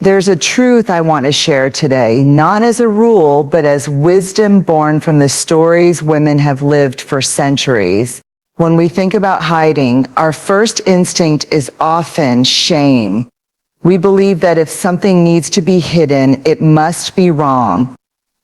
There's a truth I want to share today, not as a rule, but as wisdom born from the stories women have lived for centuries. When we think about hiding, our first instinct is often shame. We believe that if something needs to be hidden, it must be wrong.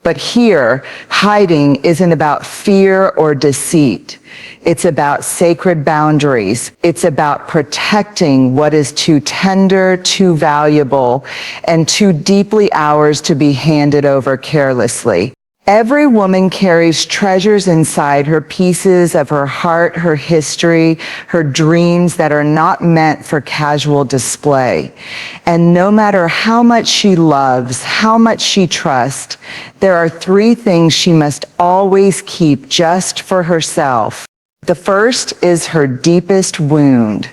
But here, hiding isn't about fear or deceit. It's about sacred boundaries. It's about protecting what is too tender, too valuable, and too deeply ours to be handed over carelessly. Every woman carries treasures inside her, pieces of her heart, her history, her dreams that are not meant for casual display. And no matter how much she loves, how much she trusts, there are three things she must always keep just for herself. The first is her deepest wound.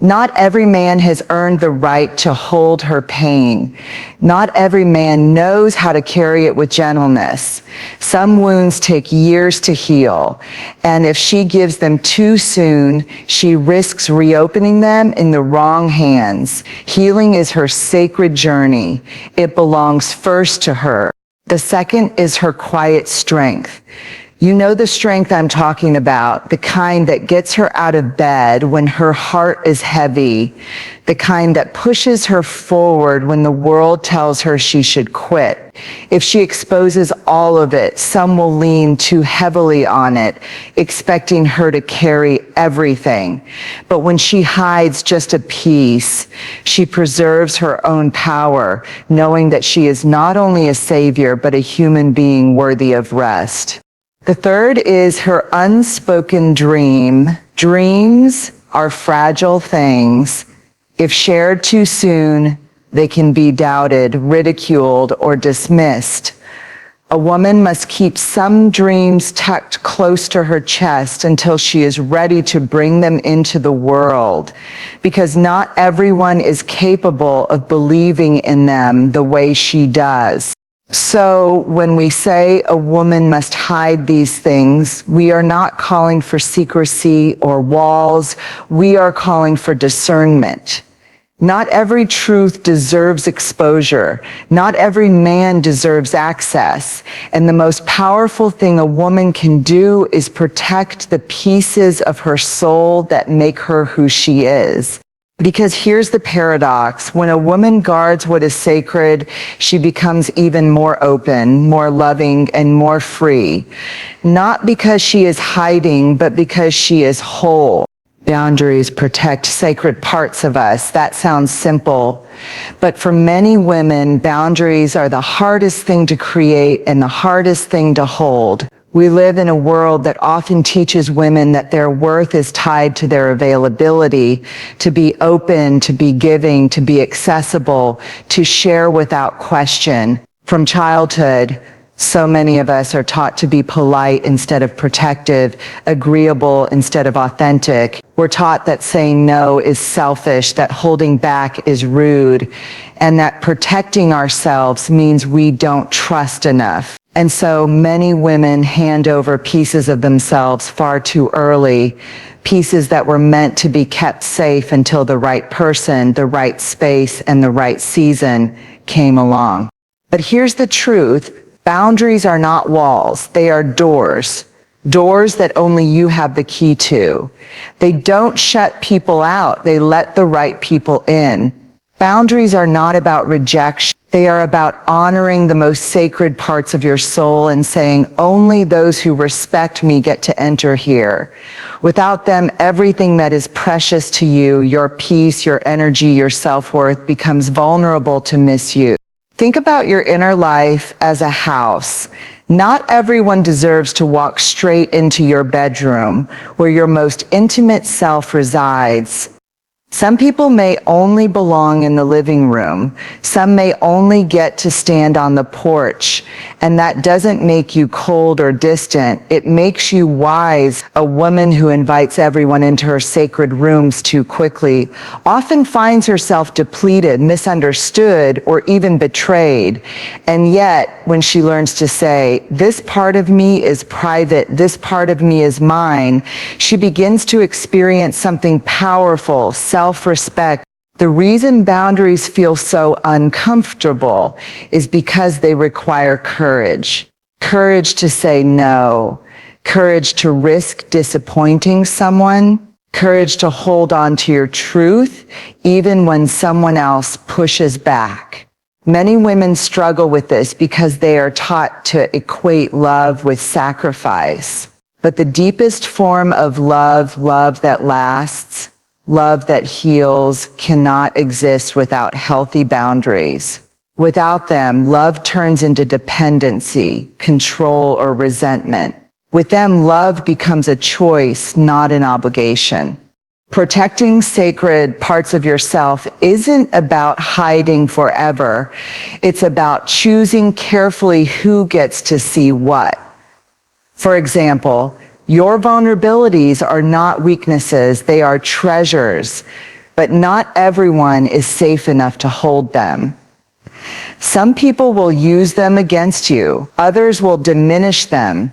Not every man has earned the right to hold her pain. Not every man knows how to carry it with gentleness. Some wounds take years to heal, and if she gives them too soon, she risks reopening them in the wrong hands. Healing is her sacred journey. It belongs first to her. The second is her quiet strength. You know the strength I'm talking about, the kind that gets her out of bed when her heart is heavy, the kind that pushes her forward when the world tells her she should quit. If she exposes all of it, some will lean too heavily on it, expecting her to carry everything. But when she hides just a piece, she preserves her own power, knowing that she is not only a savior, but a human being worthy of rest. The third is her unspoken dream. Dreams are fragile things. If shared too soon, they can be doubted, ridiculed, or dismissed. A woman must keep some dreams tucked close to her chest until she is ready to bring them into the world, because not everyone is capable of believing in them the way she does. So when we say a woman must hide these things, we are not calling for secrecy or walls. We are calling for discernment. Not every truth deserves exposure. Not every man deserves access. And the most powerful thing a woman can do is protect the pieces of her soul that make her who she is. Because here's the paradox. When a woman guards what is sacred, she becomes even more open, more loving, and more free. Not because she is hiding, but because she is whole. Boundaries protect sacred parts of us. That sounds simple. But for many women, boundaries are the hardest thing to create and the hardest thing to hold. We live in a world that often teaches women that their worth is tied to their availability, to be open, to be giving, to be accessible, to share without question. From childhood, so many of us are taught to be polite instead of protective, agreeable instead of authentic. We're taught that saying no is selfish, that holding back is rude, and that protecting ourselves means we don't trust enough. And so many women hand over pieces of themselves far too early, pieces that were meant to be kept safe until the right person, the right space, and the right season came along. But here's the truth. Boundaries are not walls. They are doors. Doors that only you have the key to. They don't shut people out. They let the right people in. Boundaries are not about rejection. They are about honoring the most sacred parts of your soul and saying, only those who respect me get to enter here. Without them, everything that is precious to you, your peace, your energy, your self-worth, becomes vulnerable to misuse. Think about your inner life as a house. Not everyone deserves to walk straight into your bedroom, where your most intimate self resides. Some people may only belong in the living room. Some may only get to stand on the porch. And that doesn't make you cold or distant. It makes you wise. A woman who invites everyone into her sacred rooms too quickly often finds herself depleted, misunderstood, or even betrayed. And yet, when she learns to say, this part of me is private, this part of me is mine, she begins to experience something powerful, self-respect, the The reason boundaries feel so uncomfortable is because they require courage. Courage to say no, courage to risk disappointing someone, courage to hold on to your truth even when someone else pushes back. Many women struggle with this because they are taught to equate love with sacrifice. But the deepest form of love, love that lasts, love that heals, cannot exist without healthy boundaries. Without them, love turns into dependency, control, or resentment. With them, love becomes a choice, not an obligation. Protecting sacred parts of yourself isn't about hiding forever. It's about choosing carefully who gets to see what. For example, your vulnerabilities are not weaknesses, they are treasures, but not everyone is safe enough to hold them. Some people will use them against you, others will diminish them.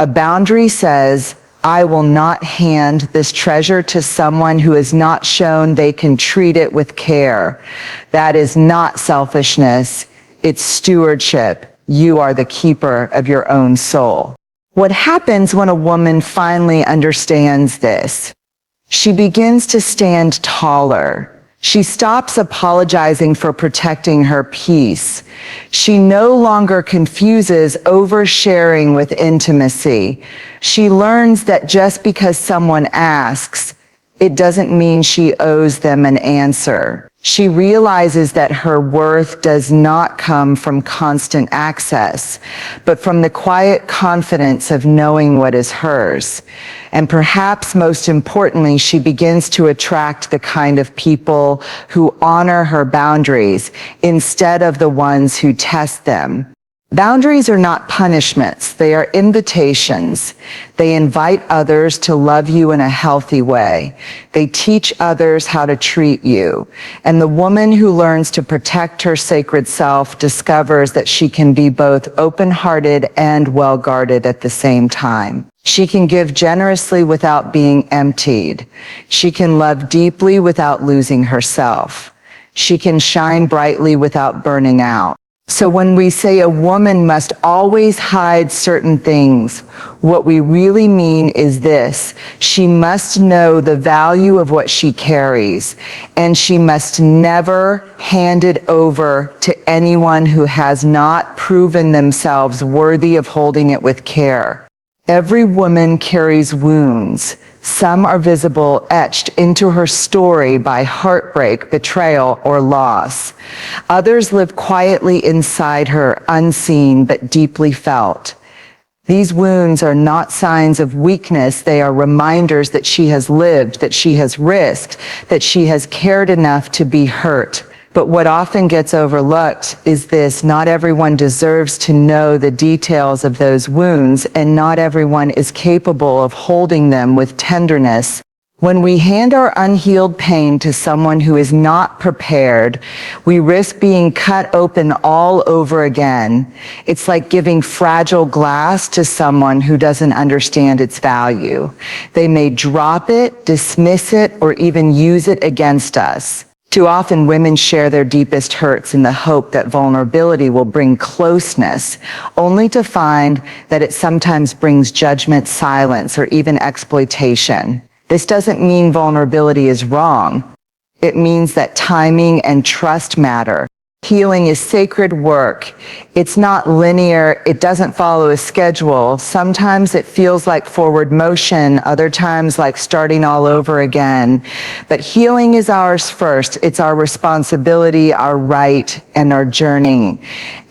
A boundary says, I will not hand this treasure to someone who has not shown they can treat it with care. That is not selfishness, it's stewardship. You are the keeper of your own soul. What happens when a woman finally understands this? She begins to stand taller. She stops apologizing for protecting her peace. She no longer confuses oversharing with intimacy. She learns that just because someone asks, it doesn't mean she owes them an answer. She realizes that her worth does not come from constant access, but from the quiet confidence of knowing what is hers. And perhaps most importantly, she begins to attract the kind of people who honor her boundaries instead of the ones who test them. Boundaries are not punishments, they are invitations. They invite others to love you in a healthy way. They teach others how to treat you. And the woman who learns to protect her sacred self discovers that she can be both open-hearted and well-guarded at the same time. She can give generously without being emptied. She can love deeply without losing herself. She can shine brightly without burning out. So when we say a woman must always hide certain things, what we really mean is this: she must know the value of what she carries, and she must never hand it over to anyone who has not proven themselves worthy of holding it with care. Every woman carries wounds. Some are visible, etched into her story by heartbreak, betrayal, or loss. Others live quietly inside her, unseen but deeply felt. These wounds are not signs of weakness. They are reminders that she has lived, that she has risked, that she has cared enough to be hurt. But what often gets overlooked is this: not everyone deserves to know the details of those wounds, and not everyone is capable of holding them with tenderness. When we hand our unhealed pain to someone who is not prepared, we risk being cut open all over again. It's like giving fragile glass to someone who doesn't understand its value. They may drop it, dismiss it, or even use it against us. Too often, women share their deepest hurts in the hope that vulnerability will bring closeness, only to find that it sometimes brings judgment, silence, or even exploitation. This doesn't mean vulnerability is wrong. It means that timing and trust matter. Healing is sacred work. It's not linear. It doesn't follow a schedule. Sometimes it feels like forward motion, other times like starting all over again. But healing is ours first. It's our responsibility, our right, and our journey.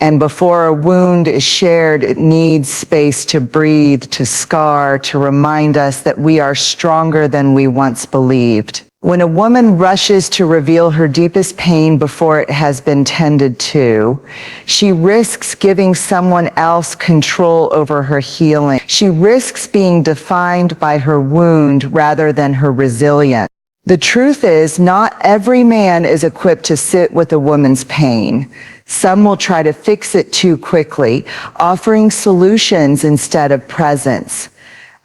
And before a wound is shared, it needs space to breathe, to scar, to remind us that we are stronger than we once believed. When a woman rushes to reveal her deepest pain before it has been tended to, she risks giving someone else control over her healing. She risks being defined by her wound rather than her resilience. The truth is, not every man is equipped to sit with a woman's pain. Some will try to fix it too quickly, offering solutions instead of presence.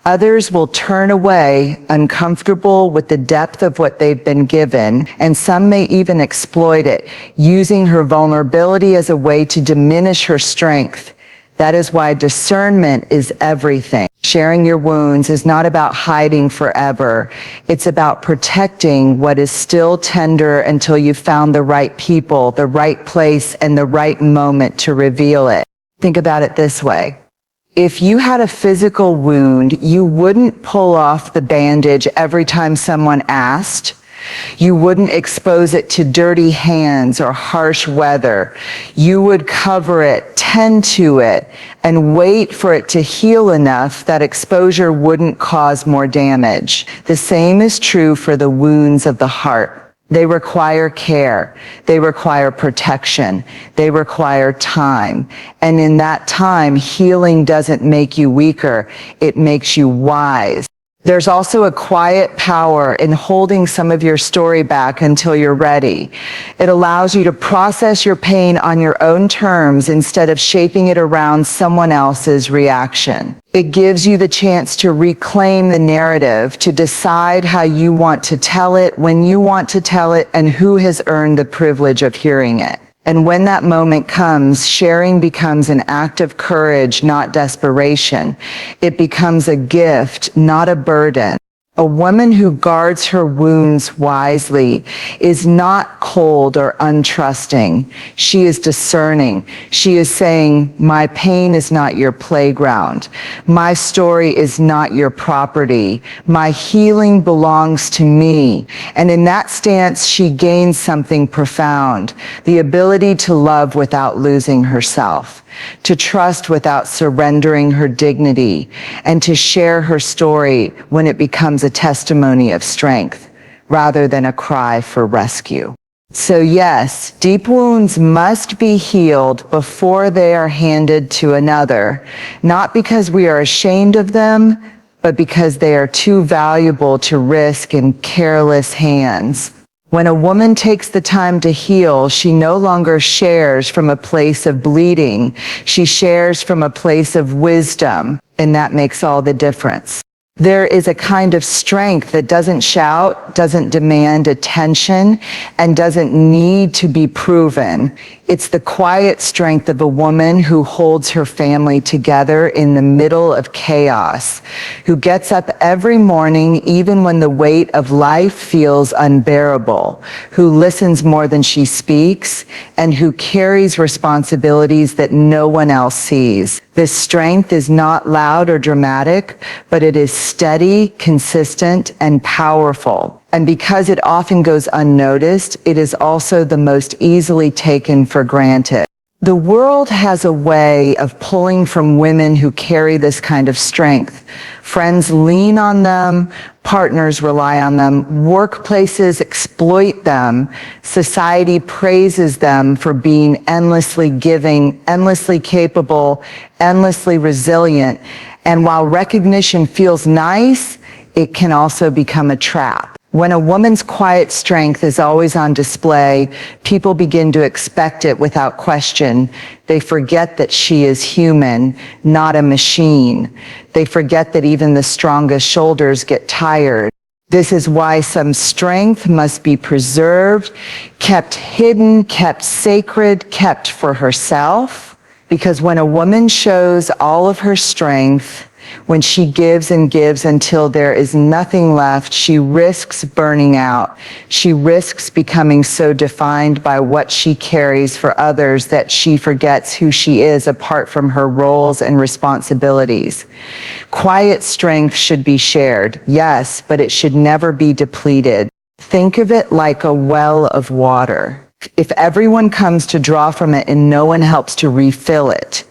Others will turn away, uncomfortable with the depth of what they've been given, and some may even exploit it, using her vulnerability as a way to diminish her strength. That is why discernment is everything. Sharing your wounds is not about hiding forever. It's about protecting what is still tender until you've found the right people, the right place, and the right moment to reveal it. Think about it this way. If you had a physical wound, you wouldn't pull off the bandage every time someone asked. You wouldn't expose it to dirty hands or harsh weather. You would cover it, tend to it, and wait for it to heal enough that exposure wouldn't cause more damage. The same is true for the wounds of the heart. They require care. They require protection. They require time. And in that time, healing doesn't make you weaker. It makes you wise. There's also a quiet power in holding some of your story back until you're ready. It allows you to process your pain on your own terms instead of shaping it around someone else's reaction. It gives you the chance to reclaim the narrative, to decide how you want to tell it, when you want to tell it, and who has earned the privilege of hearing it. And when that moment comes, sharing becomes an act of courage, not desperation. It becomes a gift, not a burden. A woman who guards her wounds wisely is not cold or untrusting. She is discerning. She is saying, my pain is not your playground. My story is not your property. My healing belongs to me. And in that stance, she gains something profound, the ability to love without losing herself, to trust without surrendering her dignity, and to share her story when it becomes a testimony of strength rather than a cry for rescue. So yes, deep wounds must be healed before they are handed to another, not because we are ashamed of them, but because they are too valuable to risk in careless hands. When a woman takes the time to heal, she no longer shares from a place of bleeding. She shares from a place of wisdom, and that makes all the difference. There is a kind of strength that doesn't shout, doesn't demand attention, and doesn't need to be proven. It's the quiet strength of a woman who holds her family together in the middle of chaos, who gets up every morning even when the weight of life feels unbearable, who listens more than she speaks, and who carries responsibilities that no one else sees. This strength is not loud or dramatic, but it is steady, consistent, and powerful. And because it often goes unnoticed, it is also the most easily taken for granted. The world has a way of pulling from women who carry this kind of strength. Friends lean on them, partners rely on them, workplaces exploit them, society praises them for being endlessly giving, endlessly capable, endlessly resilient. And while recognition feels nice, it can also become a trap. When a woman's quiet strength is always on display, people begin to expect it without question. They forget that she is human, not a machine. They forget that even the strongest shoulders get tired. This is why some strength must be preserved, kept hidden, kept sacred, kept for herself. Because when a woman shows all of her strength, when she gives and gives until there is nothing left, she risks burning out. She risks becoming so defined by what she carries for others that she forgets who she is apart from her roles and responsibilities. Quiet strength should be shared, yes, but it should never be depleted. Think of it like a well of water. If everyone comes to draw from it and no one helps to refill it,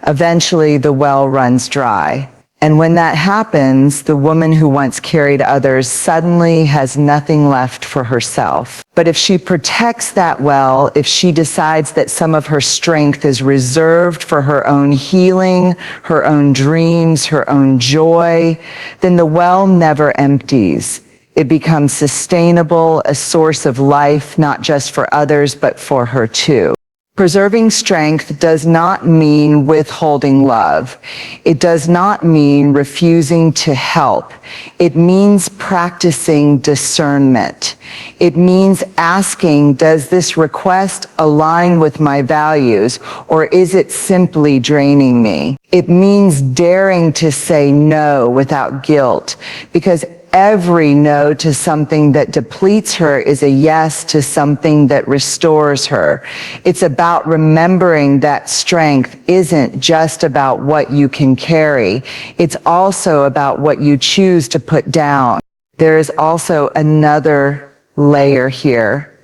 eventually the well runs dry. And when that happens, the woman who once carried others suddenly has nothing left for herself. But if she protects that well, if she decides that some of her strength is reserved for her own healing, her own dreams, her own joy, then the well never empties. It becomes sustainable, a source of life, not just for others, but for her too. Preserving strength does not mean withholding love. It does not mean refusing to help. It means practicing discernment. It means asking, does this request align with my values, or is it simply draining me? It means daring to say no without guilt, because every no to something that depletes her is a yes to something that restores her. It's about remembering that strength isn't just about what you can carry. It's also about what you choose to put down. There is also another layer here.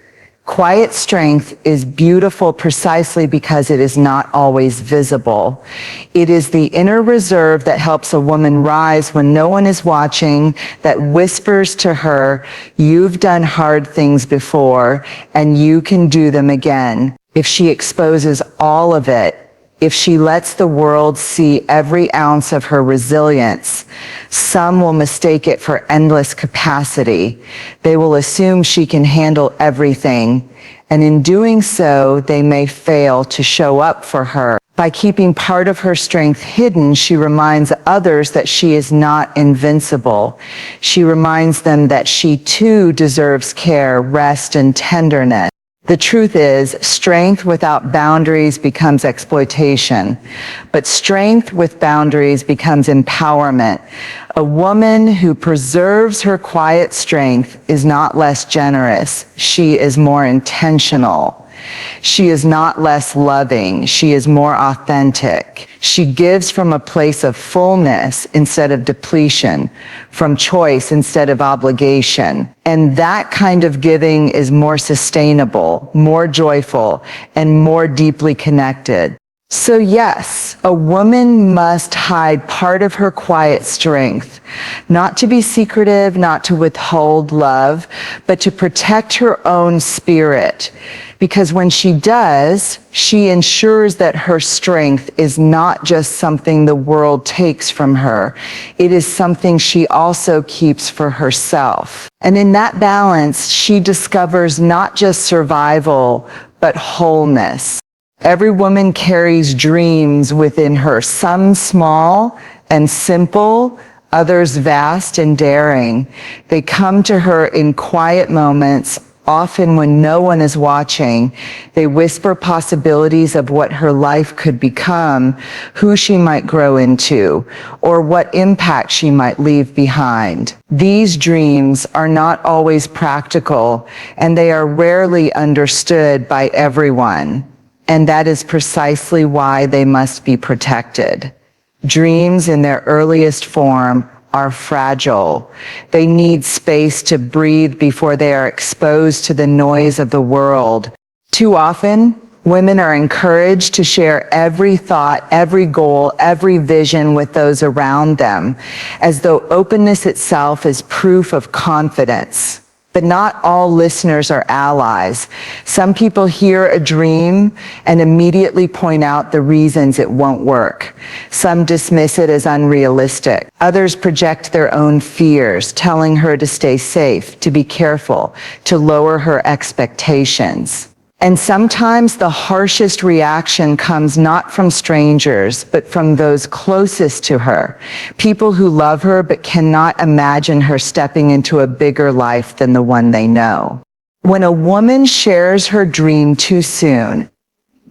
Quiet strength is beautiful precisely because it is not always visible. It is the inner reserve that helps a woman rise when no one is watching, that whispers to her, you've done hard things before and you can do them again. If she exposes all of it, if she lets the world see every ounce of her resilience, some will mistake it for endless capacity. They will assume she can handle everything, and in doing so, they may fail to show up for her. By keeping part of her strength hidden, she reminds others that she is not invincible. She reminds them that she too deserves care, rest, and tenderness. The truth is, strength without boundaries becomes exploitation, but strength with boundaries becomes empowerment. A woman who preserves her quiet strength is not less generous. She is more intentional. She is not less loving. She is more authentic. She gives from a place of fullness instead of depletion, from choice instead of obligation. And that kind of giving is more sustainable, more joyful, and more deeply connected. So yes, a woman must hide part of her quiet strength, not to be secretive, not to withhold love, but to protect her own spirit. Because when she does, she ensures that her strength is not just something the world takes from her. It is something she also keeps for herself. And in that balance, she discovers not just survival, but wholeness. Every woman carries dreams within her, some small and simple, others vast and daring. They come to her in quiet moments, often when no one is watching. They whisper possibilities of what her life could become, who she might grow into, or what impact she might leave behind. These dreams are not always practical, and they are rarely understood by everyone. And that is precisely why they must be protected. Dreams in their earliest form are fragile. They need space to breathe before they are exposed to the noise of the world. Too often, women are encouraged to share every thought, every goal, every vision with those around them, as though openness itself is proof of confidence. But not all listeners are allies. Some people hear a dream and immediately point out the reasons it won't work. Some dismiss it as unrealistic. Others project their own fears, telling her to stay safe, to be careful, to lower her expectations. And sometimes the harshest reaction comes not from strangers, but from those closest to her, people who love her but cannot imagine her stepping into a bigger life than the one they know. When a woman shares her dream too soon,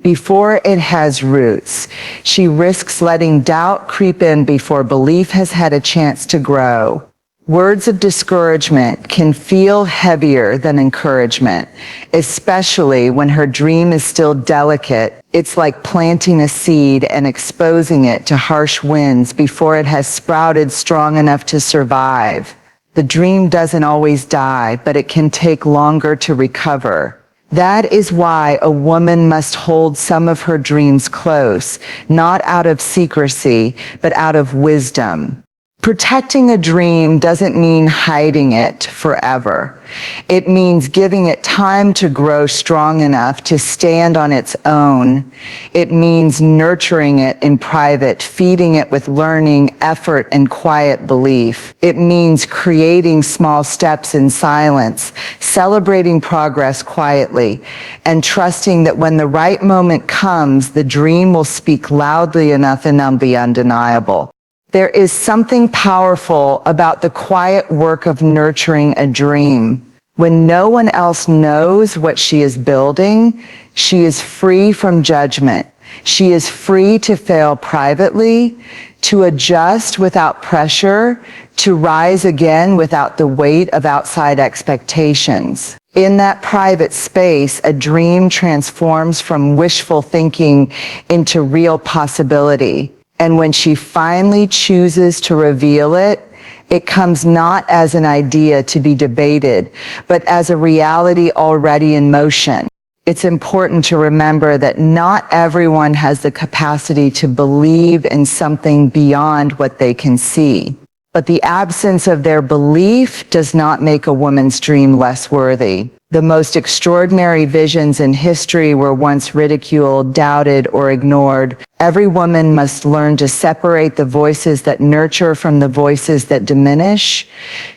before it has roots, she risks letting doubt creep in before belief has had a chance to grow. Words of discouragement can feel heavier than encouragement, especially when her dream is still delicate. It's like planting a seed and exposing it to harsh winds before it has sprouted strong enough to survive. The dream doesn't always die, but it can take longer to recover. That is why a woman must hold some of her dreams close, not out of secrecy, but out of wisdom. Protecting a dream doesn't mean hiding it forever. It means giving it time to grow strong enough to stand on its own. It means nurturing it in private, feeding it with learning, effort, and quiet belief. It means creating small steps in silence, celebrating progress quietly, and trusting that when the right moment comes, the dream will speak loudly enough and be undeniable. There is something powerful about the quiet work of nurturing a dream. When no one else knows what she is building, she is free from judgment. She is free to fail privately, to adjust without pressure, to rise again without the weight of outside expectations. In that private space, a dream transforms from wishful thinking into real possibility. And when she finally chooses to reveal it, it comes not as an idea to be debated, but as a reality already in motion. It's important to remember that not everyone has the capacity to believe in something beyond what they can see. But the absence of their belief does not make a woman's dream less worthy. The most extraordinary visions in history were once ridiculed, doubted, or ignored. Every woman must learn to separate the voices that nurture from the voices that diminish.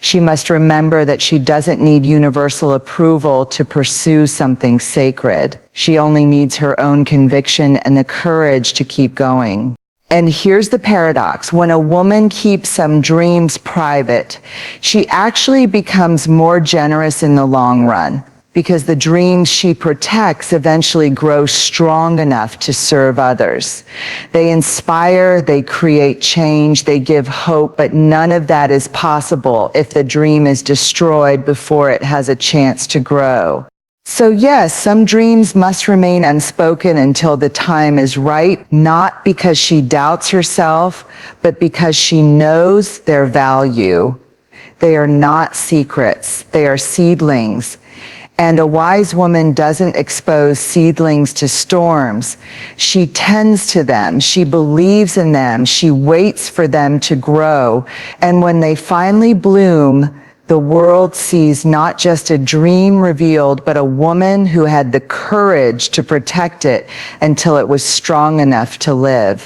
She must remember that she doesn't need universal approval to pursue something sacred. She only needs her own conviction and the courage to keep going. And here's the paradox. When a woman keeps some dreams private, she actually becomes more generous in the long run, because the dreams she protects eventually grow strong enough to serve others. They inspire, they create change, they give hope, but none of that is possible if the dream is destroyed before it has a chance to grow. So yes, some dreams must remain unspoken until the time is right, not because she doubts herself, but because she knows their value. They are not secrets, they are seedlings. And a wise woman doesn't expose seedlings to storms. She tends to them, she believes in them, she waits for them to grow. And when they finally bloom, the world sees not just a dream revealed, but a woman who had the courage to protect it until it was strong enough to live.